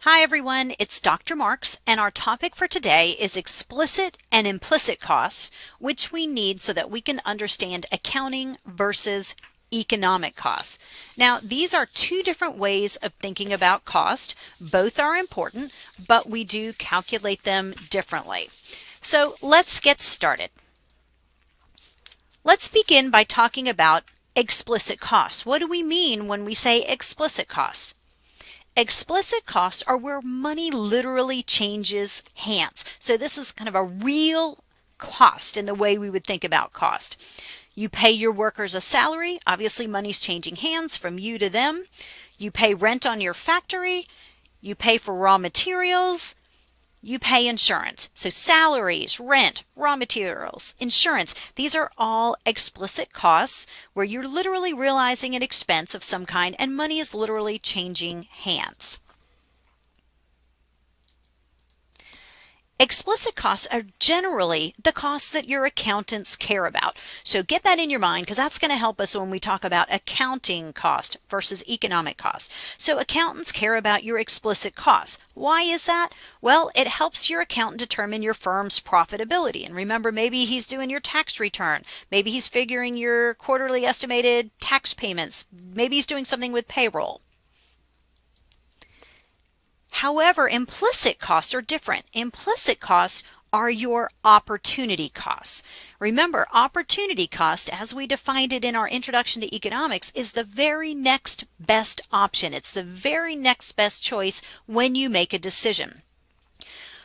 Hi everyone, it's Dr. Marks, and our topic for today is explicit and implicit costs, which we need so that we can understand accounting versus economic costs. Now, these are two different ways of thinking about cost. Both are important, but we do calculate them differently. So let's get started. Let's begin by talking about explicit costs. What do we mean when we say explicit costs? Explicit costs are where money literally changes hands. So this is kind of a real cost in the way we would think about cost. You pay your workers a salary. Obviously, money's changing hands from you to them. You pay rent on your factory. You pay for raw materials. You pay insurance. So salaries, rent, raw materials, insurance, these are all explicit costs where you're literally realizing an expense of some kind and money is literally changing hands. Explicit costs are generally the costs that your accountants care about. So get that in your mind because that's going to help us when we talk about accounting cost versus economic cost. So accountants care about your explicit costs. Why is that? Well, it helps your accountant determine your firm's profitability. And remember, maybe he's doing your tax return. Maybe he's figuring your quarterly estimated tax payments. Maybe he's doing something with payroll. However, implicit costs are different. Implicit costs are your opportunity costs. Remember, opportunity cost, as we defined it in our introduction to economics, is the very next best option. It's the very next best choice when you make a decision.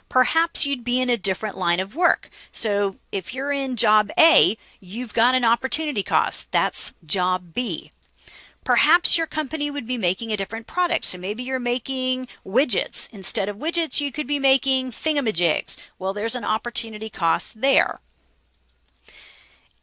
Perhaps you'd be in a different line of work. So if you're in job A, you've got an opportunity cost. That's job B. Perhaps your company would be making a different product. So maybe you're making widgets. Instead of widgets, you could be making thingamajigs. Well, there's an opportunity cost there.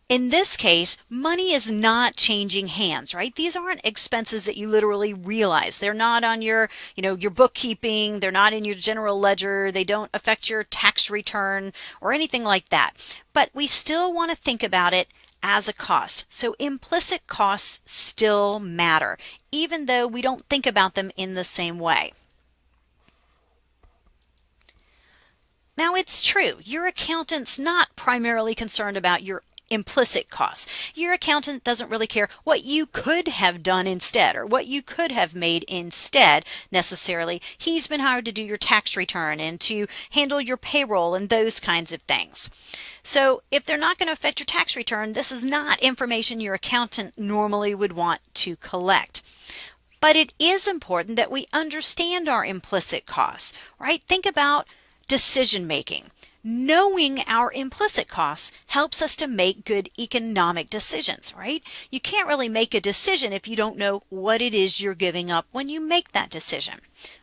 In this case, money is not changing hands, right? These aren't expenses that you literally realize. They're not on your bookkeeping. They're not in your general ledger. They don't affect your tax return or anything like that. But we still want to think about it as a cost. So implicit costs still matter, even though we don't think about them in the same way. Now, it's true, your accountant's not primarily concerned about your implicit costs. Your accountant doesn't really care what you could have done instead or what you could have made instead necessarily. He's been hired to do your tax return and to handle your payroll and those kinds of things. So if they're not going to affect your tax return, this is not information your accountant normally would want to collect. But it is important that we understand our implicit costs, right? Think about decision making. Knowing our implicit costs helps us to make good economic decisions, right? You can't really make a decision if you don't know what it is you're giving up when you make that decision.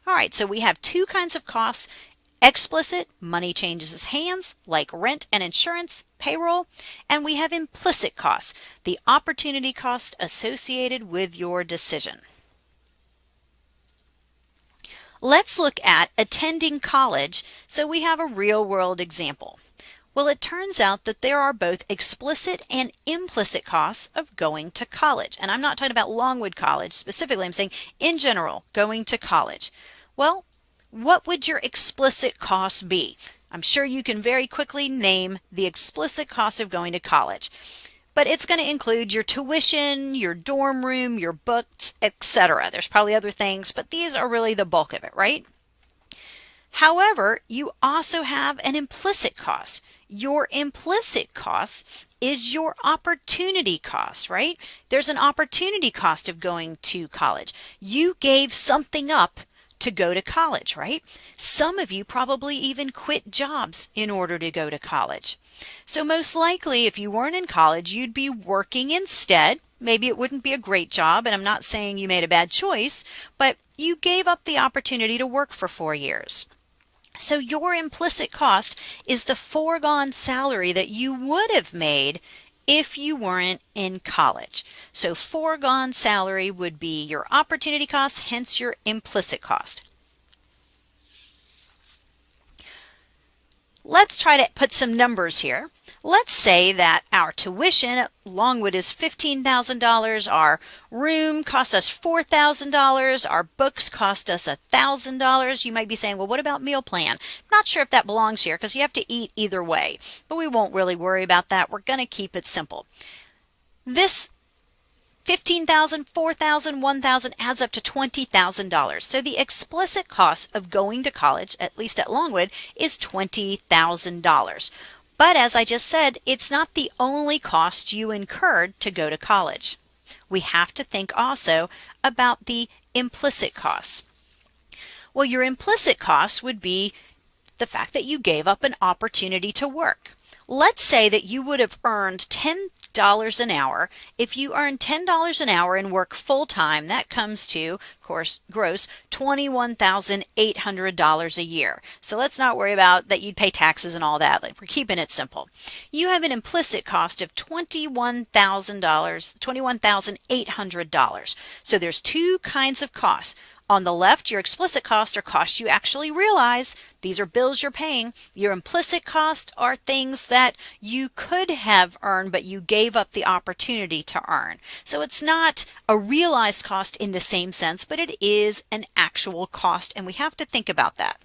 All right, so we have two kinds of costs. Explicit, money changes hands, like rent and insurance, payroll, and we have implicit costs, the opportunity cost associated with your decision. Let's look at attending college, so we have a real-world example. Well, it turns out that there are both explicit and implicit costs of going to college. And I'm not talking about Longwood College specifically, I'm saying in general, going to college. Well, what would your explicit costs be? I'm sure you can very quickly name the explicit cost of going to college. But it's going to include your tuition, your dorm room, your books, etc. There's probably other things, but these are really the bulk of it, right? However, you also have an implicit cost. Your implicit cost is your opportunity cost, right? There's an opportunity cost of going to college. You gave something up to go to college, right? Some of you probably even quit jobs in order to go to college. So most likely, if you weren't in college, you'd be working instead. Maybe it wouldn't be a great job, and I'm not saying you made a bad choice, but you gave up the opportunity to work for 4 years. So your implicit cost is the foregone salary that you would have made if you weren't in college. So foregone salary would be your opportunity cost, hence your implicit cost. Let's try to put some numbers here. Let's say that our tuition at Longwood is $15,000, our room costs us $4,000, our books cost us $1,000. You might be saying, well, what about meal plan? Not sure if that belongs here because you have to eat either way, but we won't really worry about that. We're going to keep it simple. This 15,000, 4,000, 1,000 adds up to $20,000. So the explicit cost of going to college, at least at Longwood, is $20,000. But as I just said, it's not the only cost you incurred to go to college. We have to think also about the implicit costs. Well, your implicit costs would be the fact that you gave up an opportunity to work. Let's say that you would have earned $10 an hour. If you earn $10 an hour and work full-time, that comes to, of course, gross $21,800 a year. So let's not worry about that you'd pay taxes and all that. We're keeping it simple. You have an implicit cost of $21,800. So there's two kinds of costs. On the left, your explicit costs are costs you actually realize. These are bills you're paying. Your implicit costs are things that you could have earned, but you gave up the opportunity to earn. So it's not a realized cost in the same sense, but it is an actual cost, and we have to think about that.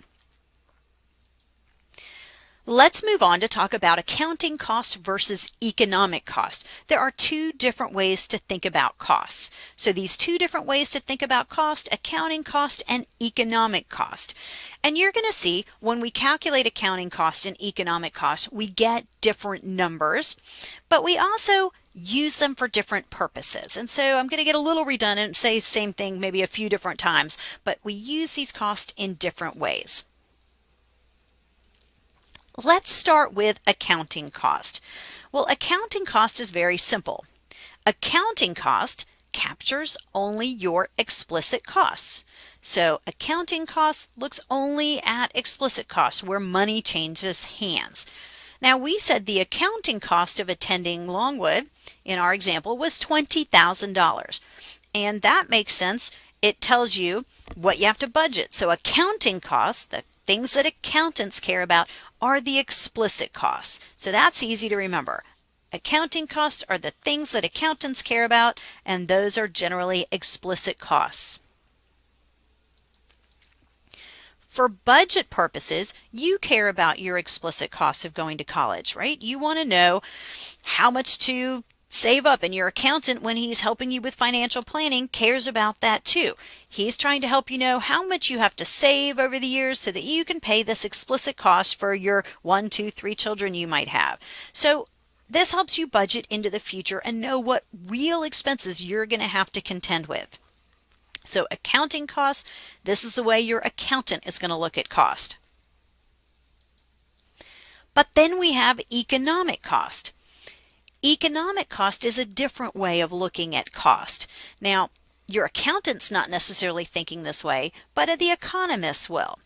Let's move on to talk about accounting cost versus economic cost. There are two different ways to think about costs. So these two different ways to think about cost, accounting cost and economic cost. And you're going to see when we calculate accounting cost and economic cost, we get different numbers, but we also use them for different purposes. And so I'm going to get a little redundant and say the same thing maybe a few different times, but we use these costs in different ways. Let's start with accounting cost. Well, accounting cost is very simple. Accounting cost captures only your explicit costs. So accounting cost looks only at explicit costs where money changes hands. Now we said the accounting cost of attending Longwood in our example was $20,000. And that makes sense. It tells you what you have to budget. So accounting costs, the things that accountants care about, are the explicit costs. So that's easy to remember. Accounting costs are the things that accountants care about, and those are generally explicit costs. For budget purposes, you care about your explicit costs of going to college, right? You want to know how much to save up, and your accountant, when he's helping you with financial planning, cares about that too. He's trying to help you know how much you have to save over the years so that you can pay this explicit cost for your 1, 2, 3 children you might have. So this helps you budget into the future and know what real expenses you're going to have to contend with. So accounting costs, this is the way your accountant is going to look at cost. But then we have economic cost. Economic cost is a different way of looking at cost. Now, your accountant's not necessarily thinking this way, but the economists will.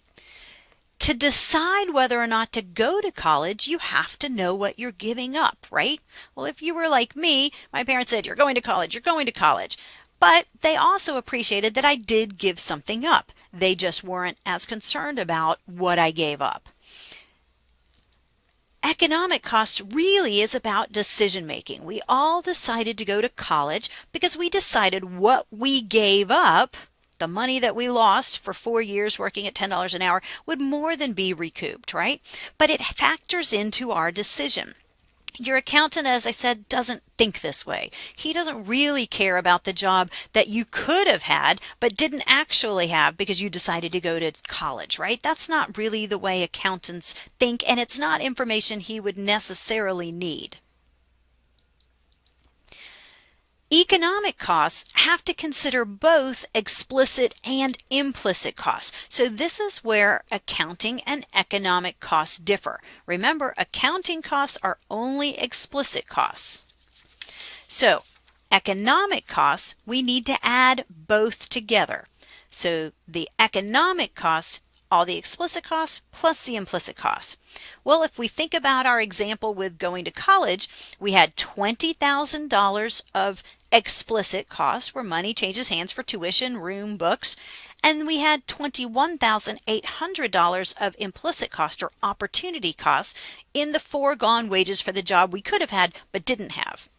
To decide whether or not to go to college, you have to know what you're giving up, right? Well, if you were like me, my parents said, you're going to college, you're going to college. But they also appreciated that I did give something up. They just weren't as concerned about what I gave up. Economic cost really is about decision making. We all decided to go to college because we decided what we gave up, the money that we lost for 4 years working at $10 an hour, would more than be recouped, right? But it factors into our decision. Your accountant, as I said, doesn't think this way. He doesn't really care about the job that you could have had but didn't actually have because you decided to go to college, right? That's not really the way accountants think, and it's not information he would necessarily need. Economic costs have to consider both explicit and implicit costs. So this is where accounting and economic costs differ. Remember, accounting costs are only explicit costs. So economic costs, we need to add both together. So the economic cost, all the explicit costs plus the implicit costs. Well, if we think about our example with going to college, we had $20,000 of explicit costs where money changes hands for tuition, room, books, and we had $21,800 of implicit cost or opportunity cost in the foregone wages for the job we could have had but didn't have.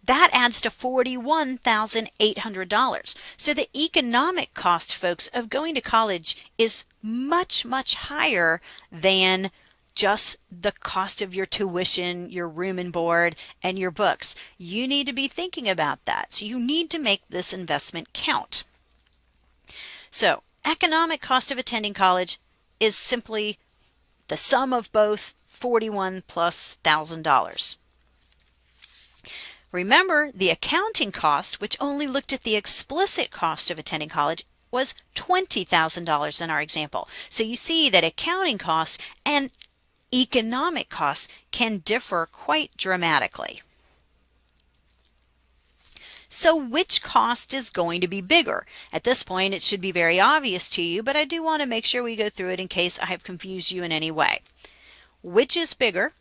That adds to $41,800. So the economic cost, folks, of going to college is much, much higher than just the cost of your tuition, your room and board, and your books. You need to be thinking about that. So you need to make this investment count. So economic cost of attending college is simply the sum of both $41,000 plus $1,000. Remember, the accounting cost, which only looked at the explicit cost of attending college, was $20,000 in our example. So you see that accounting costs and economic costs can differ quite dramatically. So which cost is going to be bigger? At this point, it should be very obvious to you, but I do want to make sure we go through it in case I have confused you in any way. Which is bigger?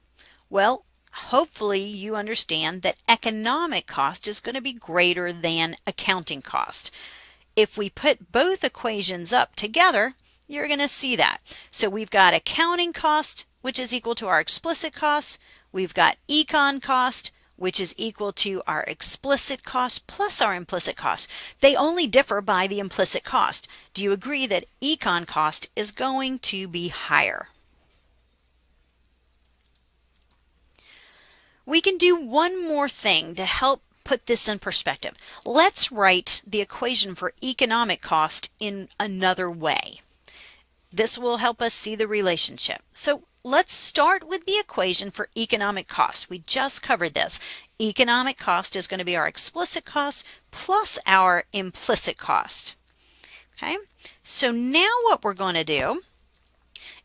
Well, hopefully you understand that economic cost is going to be greater than accounting cost. If we put both equations up together, you're going to see that. So we've got accounting cost, which is equal to our explicit cost. We've got econ cost, which is equal to our explicit cost plus our implicit cost. They only differ by the implicit cost. Do you agree that econ cost is going to be higher? We can do one more thing to help put this in perspective. Let's write the equation for economic cost in another way. This will help us see the relationship. So let's start with the equation for economic cost. We just covered this. Economic cost is going to be our explicit cost plus our implicit cost. Okay, so now what we're going to do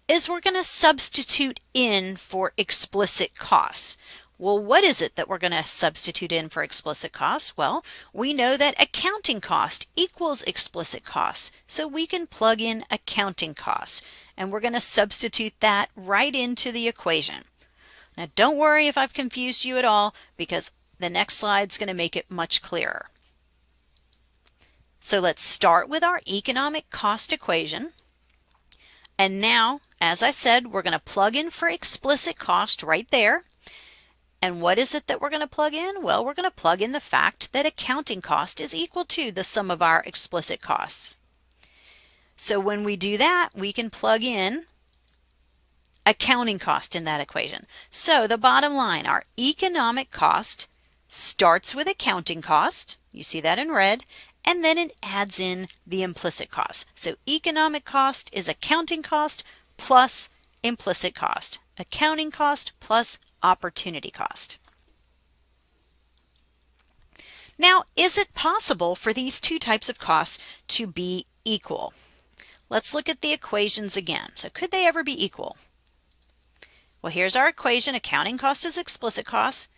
is we're going to substitute in for explicit costs. Well, what is it that we're going to substitute in for explicit costs? Well, we know that accounting cost equals explicit costs, so we can plug in accounting costs, and we're going to substitute that right into the equation. Now, don't worry if I've confused you at all, because the next slide is going to make it much clearer. So let's start with our economic cost equation. And now, as I said, we're going to plug in for explicit cost right there. And what is it that we're going to plug in? Well, we're going to plug in the fact that accounting cost is equal to the sum of our explicit costs. So when we do that, we can plug in accounting cost in that equation. So the bottom line, our economic cost starts with accounting cost. You see that in red. And then it adds in the implicit cost. So economic cost is accounting cost plus implicit cost. Accounting cost plus opportunity cost. Now, is it possible for these two types of costs to be equal? Let's look at the equations again. So could they ever be equal? Well, here's our equation. Accounting cost is explicit cost.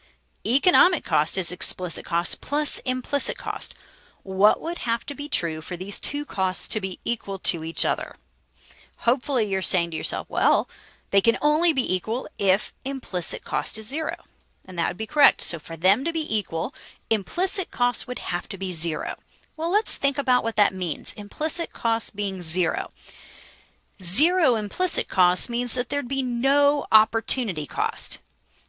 Economic cost is explicit cost plus implicit cost. What would have to be true for these two costs to be equal to each other? Hopefully you're saying to yourself, well, they can only be equal if implicit cost is 0. And that would be correct. So for them to be equal, implicit cost would have to be 0. Well, let's think about what that means. Implicit cost being 0. 0 implicit cost means that there'd be no opportunity cost.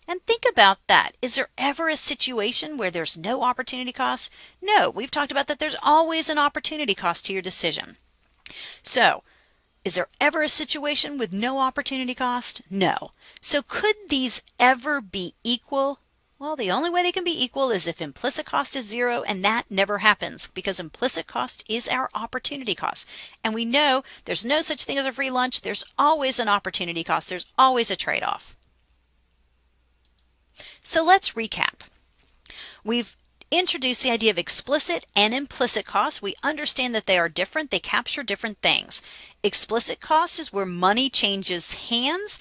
And think about that. Is there ever a situation where there's no opportunity cost? No, we've talked about that there's always an opportunity cost to your decision. So, is there ever a situation with no opportunity cost? No. So could these ever be equal? Well, the only way they can be equal is if implicit cost is 0, and that never happens because implicit cost is our opportunity cost. And we know there's no such thing as a free lunch. There's always an opportunity cost. There's always a trade-off. So let's recap. We've introduced the idea of explicit and implicit costs. We understand that they are different. They capture different things. Explicit cost is where money changes hands.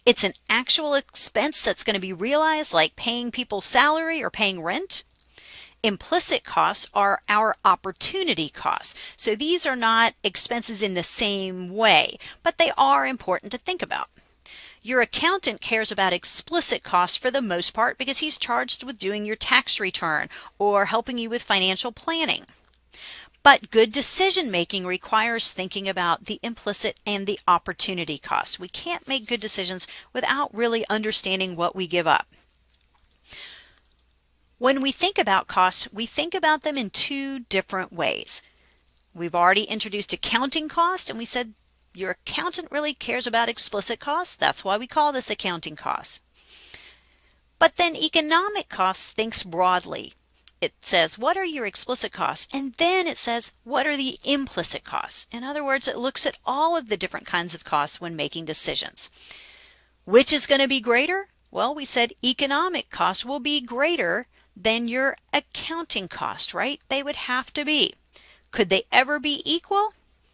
It's an actual expense that's going to be realized, like paying people's salary or paying rent. Implicit costs are our opportunity costs. So these are not expenses in the same way, but they are important to think about. Your accountant cares about explicit costs for the most part because he's charged with doing your tax return or helping you with financial planning. But good decision making requires thinking about the implicit and the opportunity cost. We can't make good decisions without really understanding what we give up. When we think about costs, we think about them in two different ways. We've already introduced accounting cost, and we said your accountant really cares about explicit costs. That's why we call this accounting costs. But then economic costs thinks broadly. It says, what are your explicit costs? And then it says, what are the implicit costs? In other words, it looks at all of the different kinds of costs when making decisions. Which is going to be greater? Well, we said economic costs will be greater than your accounting cost, right? They would have to be. Could they ever be equal?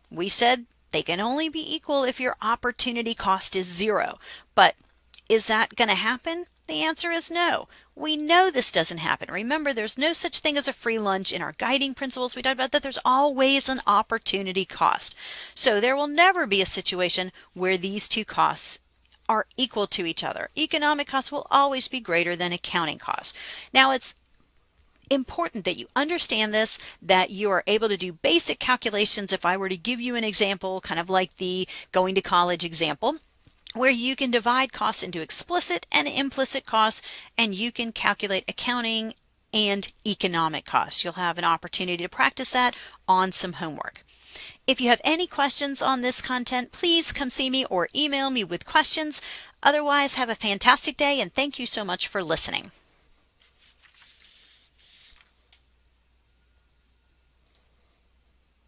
We said they can only be equal if your opportunity cost is zero. But is that going to happen? The answer is no. We know this doesn't happen. Remember, there's no such thing as a free lunch. In our guiding principles, we talked about that there's always an opportunity cost. So there will never be a situation where these two costs are equal to each other. Economic costs will always be greater than accounting costs. Now, it's important that you understand this, that you are able to do basic calculations. If I were to give you an example, kind of like the going to college example, where you can divide costs into explicit and implicit costs, and you can calculate accounting and economic costs. You'll have an opportunity to practice that on some homework. If you have any questions on this content, please come see me or email me with questions. Otherwise, have a fantastic day, and thank you so much for listening.